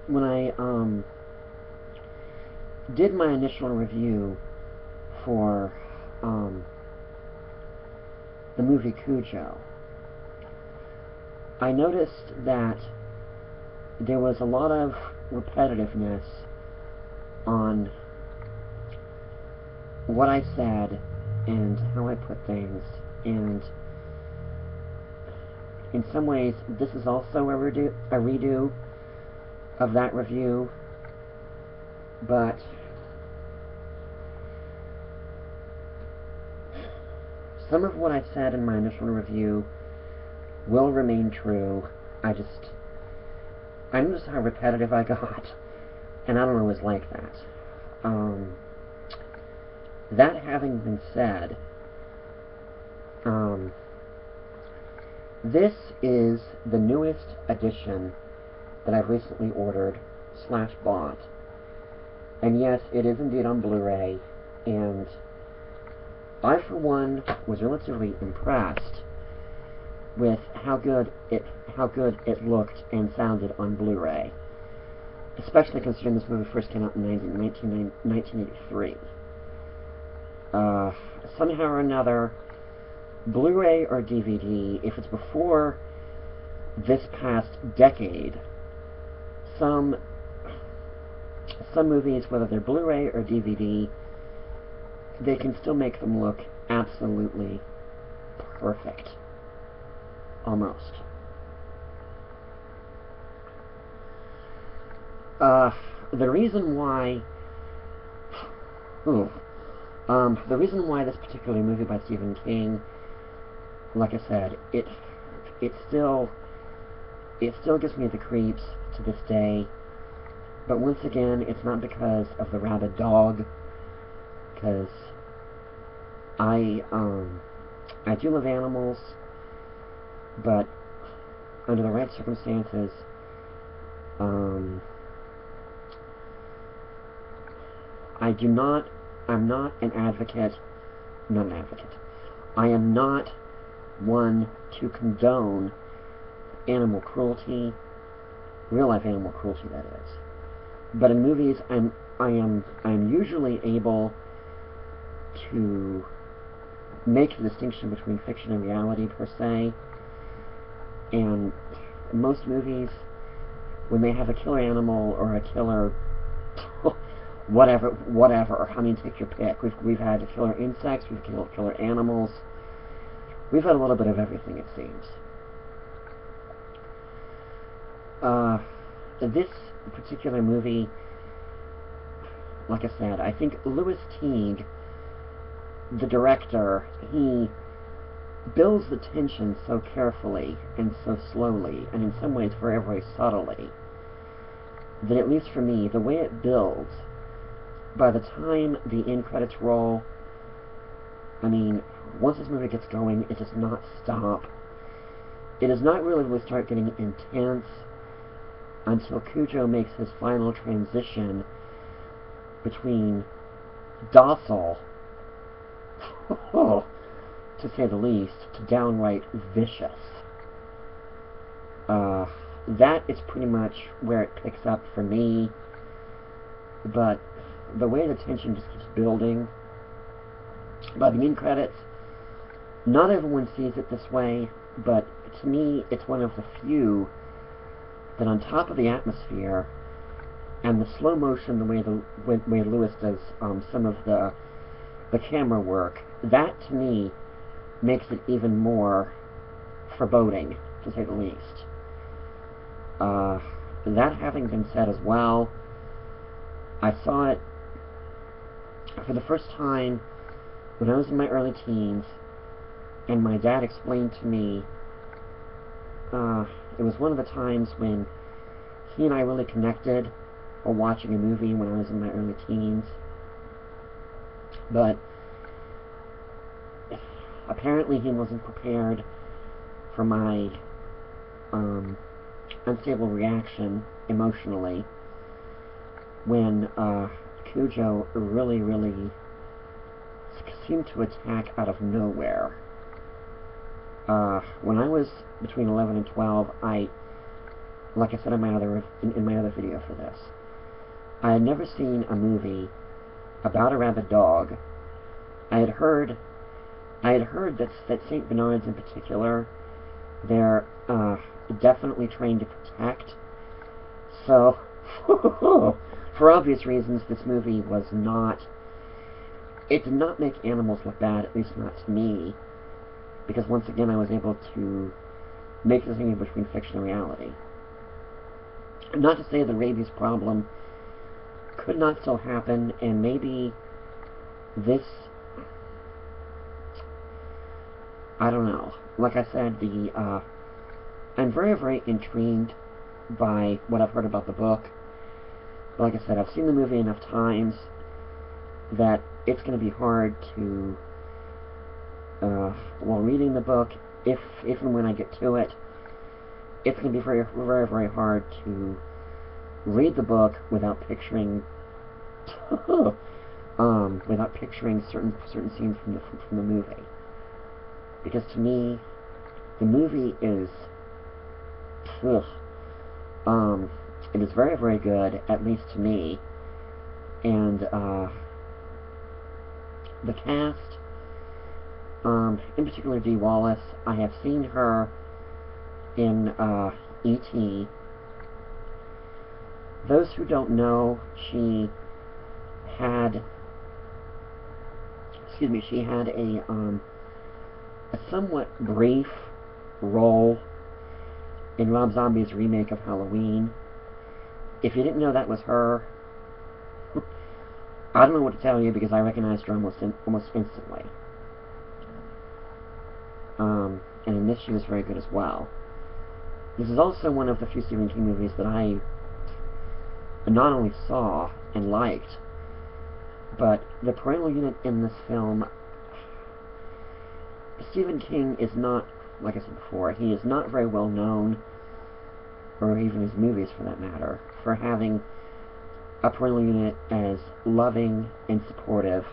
when I did my initial review for um, the movie Cujo, I noticed that there was a lot of repetitiveness on what I said and how I put things, and in some ways this is also a redo of that review, but some of what I said in my initial review will remain true. I noticed how repetitive I got, and I don't always like that. That having been said, this is the newest edition that I've recently ordered / bought. And yes, it is indeed on Blu-ray, and I, for one, was relatively impressed with how good it looked and sounded on Blu-ray, especially considering this movie first came out in 1983. Somehow or another, Blu-ray or DVD, if it's before this past decade, some movies, whether they're Blu-ray or DVD, they can still make them look absolutely perfect. Almost. The reason why this particular movie by Stephen King, like I said, it still gives me the creeps to this day. But once again, it's not because of the rabid dog, because I do love animals, but under the right circumstances, I'm not an advocate, I am not one to condone animal cruelty, real life animal cruelty, that is. But in movies, I'm usually able to make the distinction between fiction and reality per se. And most movies, when they have a killer animal or a killer whatever, I mean, take your pick. We've had killer insects, we've killed killer animals. We've had a little bit of everything, it seems. This particular movie, like I said, I think Louis Teague, the director, he builds the tension so carefully and so slowly, and in some ways very, very subtly, that at least for me, the way it builds, by the time the end credits roll, I mean, once this movie gets going, it does not stop. It does not really start getting intense until Cujo makes his final transition between docile, to say the least, to downright vicious. That is pretty much where it picks up for me, but the way the tension just keeps building, by the end credits, not everyone sees it this way, but to me, it's one of the few that, on top of the atmosphere and the slow motion, the way Lewis does some of the camera work, that to me makes it even more foreboding, to say the least. That having been said as well, I saw it for the first time when I was in my early teens, and my dad explained to me, it was one of the times when he and I really connected while watching a movie when I was in my early teens. But apparently he wasn't prepared for my unstable reaction emotionally when Cujo really seemed to attack out of nowhere. When I was between 11 and 12, I like I said in my other video for this, I had never seen a movie about a rabid dog. I had heard that Saint Bernards in particular, they're definitely trained to protect. So, for obvious reasons, this movie was not. It did not make animals look bad, at least not to me, because once again I was able to make the thing between fiction and reality. Not to say the rabies problem could not still happen, and maybe this, I don't know. Like I said, I'm very, very intrigued by what I've heard about the book. Like I said, I've seen the movie enough times that it's going to be hard to, while reading the book, if and when I get to it, it's going to be very, very, very hard to read the book without picturing, certain scenes from the movie. Because to me, the movie is, it is very, very good, at least to me, and the cast, in particular Dee Wallace, I have seen her in E.T. Those who don't know, she had a somewhat brief role in Rob Zombie's remake of Halloween. If you didn't know that was her, I don't know what to tell you, because I recognized her almost instantly. And in this she was very good as well. This is also one of the few Stephen King movies that I not only saw and liked, but the parental unit in this film, Stephen King is not, like I said before, he is not very well known, or even his movies for that matter, for having a parental unit as loving and supportive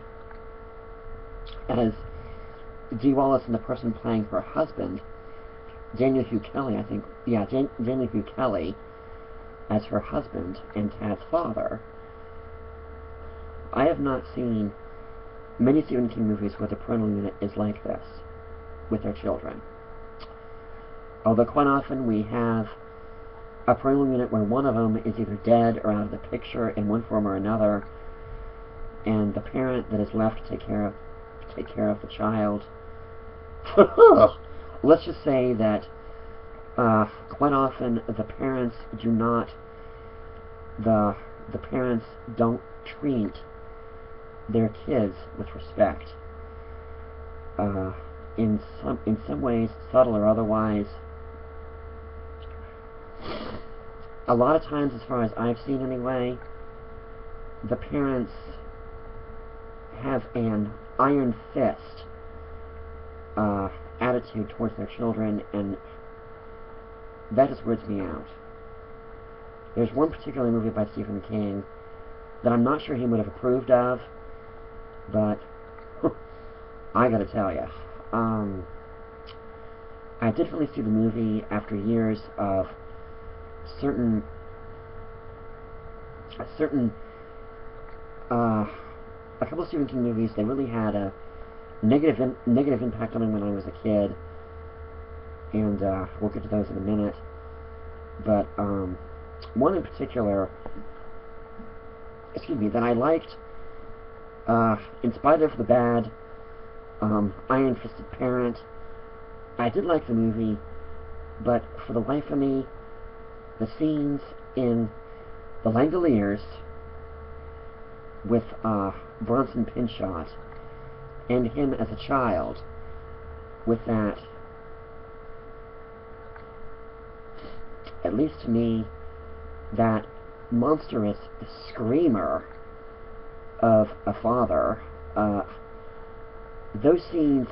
as Dee Wallace and the person playing her husband, Daniel Hugh Kelly, Daniel Hugh Kelly, as her husband and Tad's father. I have not seen many Stephen King movies where the parental unit is like this with their children. Although quite often we have a parental unit where one of them is either dead or out of the picture in one form or another, and the parent that is left to take care of the child. Let's just say that quite often the parents don't treat their kids with respect. In some ways, subtle or otherwise. A lot of times, as far as I've seen anyway, the parents have an iron fist attitude towards their children, and that just weirds me out. There's one particular movie by Stephen King that I'm not sure he would have approved of, but I gotta tell you, I did finally see the movie after years of a couple of Stephen King movies. They really had a negative impact on me when I was a kid, and we'll get to those in a minute. But one in particular, that I liked, in spite of the bad iron-fisted parent, I did like the movie, but for the life of me, the scenes in The Langoliers with Bronson Pinchot and him as a child with that, at least to me, that monstrous screamer of a father, those scenes,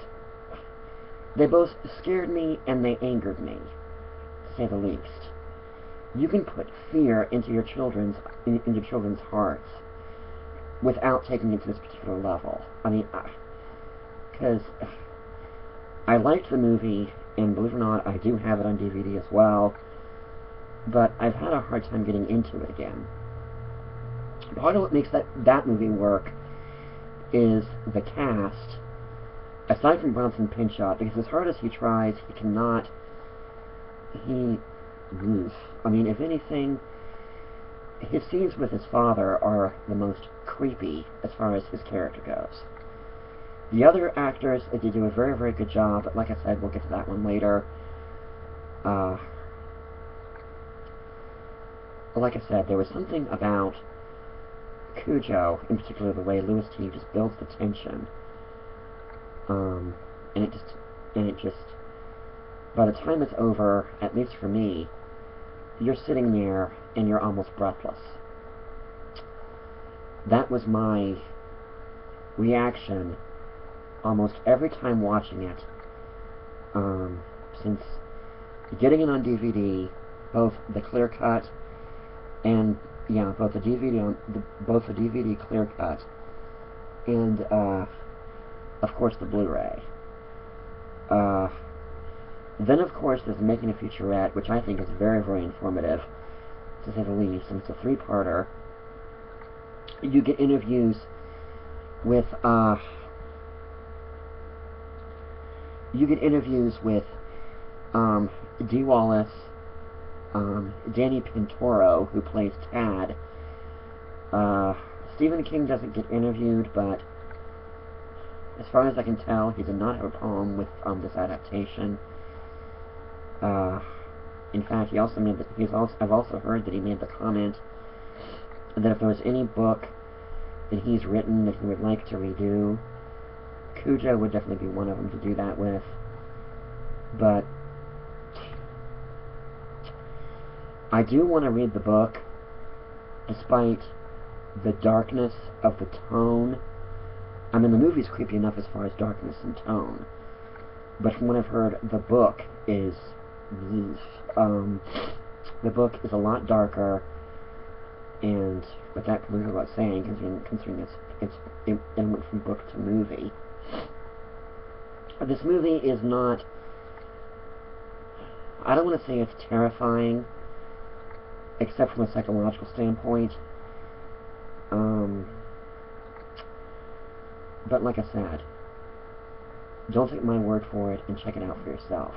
they both scared me and they angered me, to say the least. You can put fear into your children's hearts without taking it to this particular level. I mean, because I liked the movie, and believe it or not, I do have it on DVD as well. but I've had a hard time getting into it again. Part of what makes that movie work is the cast, aside from Bronson Pinchot, because as hard as he tries, he cannot, I mean, if anything, his scenes with his father are the most creepy as far as his character goes. The other actors, they do a very, very good job, but like I said, we'll get to that one later. Like I said, there was something about Cujo, in particular the way Louis T. just builds the tension, and it just, by the time it's over, at least for me, you're sitting there and you're almost breathless. That was my reaction almost every time watching it, since getting it on DVD, both the clear cut and both the DVD clear cut and of course the Blu-ray. Then of course there's Making a Featurette, which I think is very, very informative, to say the least, and it's a three-parter. You get interviews with Dee Wallace, Danny Pintoro, who plays Tad. Stephen King doesn't get interviewed, but as far as I can tell, he did not have a problem with this adaptation. In fact, I've also heard that he made the comment that if there was any book that he's written that he would like to redo, Cujo would definitely be one of them to do that with. But I do want to read the book, despite the darkness of the tone. I mean, the movie's creepy enough as far as darkness and tone, but from what I've heard, the book is a lot darker, and but that goes without saying, considering it went from book to movie. This movie is not, I don't want to say it's terrifying, except from a psychological standpoint. But like I said, don't take my word for it and check it out for yourself.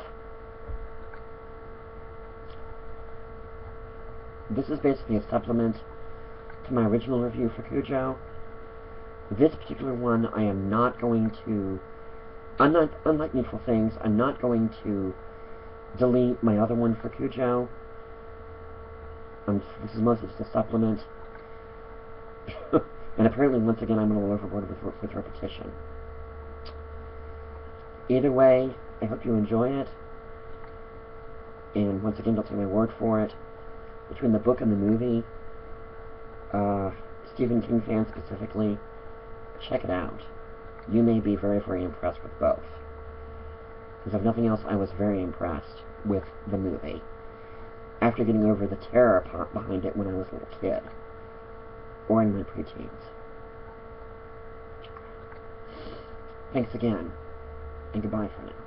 This is basically a supplement to my original review for Cujo. This particular one, I am not going to, unlike Needful Things, I'm not going to delete my other one for Cujo. This is mostly just a supplement. And apparently, once again, I'm a little overboard with repetition. Either way, I hope you enjoy it. And once again, don't take my word for it. Between the book and the movie, Stephen King fans specifically, check it out. You may be very, very impressed with both. Because if nothing else, I was very impressed with the movie, after getting over the terror behind it when I was a little kid, or in my preteens. Thanks again, and goodbye for now.